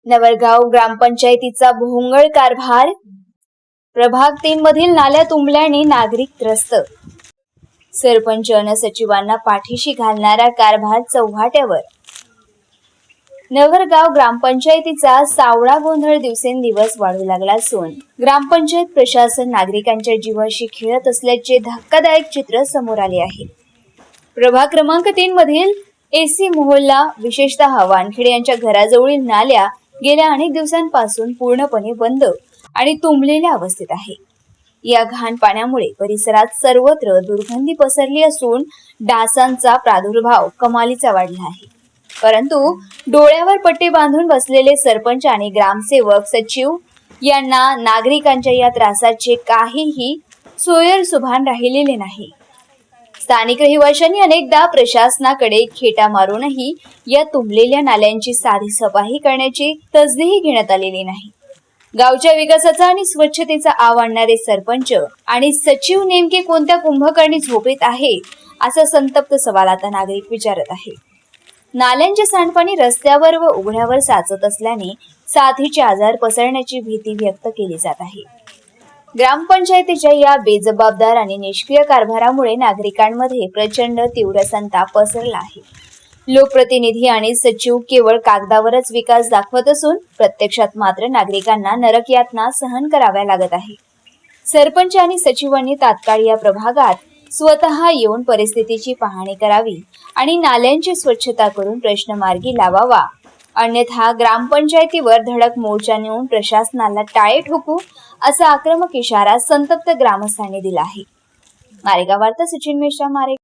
नवरगाव ग्रामपंचायतीचा भोंगळ कारभार. प्रभाग 3 मधील नाल्या तुंबल्याने नागरिक त्रस्त. सरपंच अन सचिवांना पाठीशी घालणारा कारभार चव्हाट्यावर. नवरगाव ग्रामपंचायतीचा सावळा गोंधळ दिवसेंदिवस वाढू लागला असून ग्रामपंचायत प्रशासन नागरिकांच्या जीवाशी खेळत असल्याचे धक्कादायक चित्र समोर आले आहे. प्रभाग क्रमांक 3 मधील एसी मोहल्ला, विशेषतः वानखेडे यांच्या घराजवळील नाल्या गेल्या अनेक दिवसांपासून पूर्णपणे बंद आणि तुंबलेल्या अवस्थेत आहे. या घाण पाण्यामुळे परिसरात सर्वत्र दुर्गंधी पसरली असून डासांचा प्रादुर्भाव कमालीचा वाढला आहे. परंतु डोळ्यावर पट्टे बांधून बसलेले सरपंच आणि ग्रामसेवक सचिव यांना नागरिकांच्या या त्रासाचे काहीही सोयरसुभान राहिलेले नाही. स्थानिक रहिवाशांनी अनेकदा प्रशासनाकडे खेटा मारूनही या तुंबलेल्या नाल्यांची साधी सफाई करण्याची तसदीही घेण्यात आलेली नाही. गावच्या विकासाचा आणि स्वच्छतेचा आव आणणारे सरपंच आणि सचिव नेमके कोणत्या कुंभकर्णी झोपेत आहे, असा संतप्त सवाल आता नागरिक विचारत आहे. नाल्यांचे सांडपाणी रस्त्यावर व उघड्यावर साचत असल्याने साथीचे आजार पसरण्याची भीती व्यक्त केली जात आहे. ग्रामपंचायतीच्या या बेजबाबदार आणि निष्क्रिय कारभारामुळे नागरिकांमध्ये प्रचंड तीव्र संताप पसरला आहे. लोकप्रतिनिधी आणि सचिव केवळ कागदावरच विकास दाखवत असून प्रत्यक्षात मात्र नागरिकांना नरकयातना सहन कराव्या लागत आहे. सरपंच आणि सचिवांनी तात्काळ या प्रभागात स्वतः येऊन परिस्थितीची पाहणी करावी आणि नाल्यांची स्वच्छता करून प्रश्न मार्गी लावावा, अन्यथा ग्रामपंचायतीवर धडक मोर्चा नेऊन प्रशासनाला टाळे ठोकू, असा आक्रमक इशारा संतप्त ग्रामस्थांनी दिला आहे. मारेगाव वार्ता, सचिन मेश्राम, मारेगाव.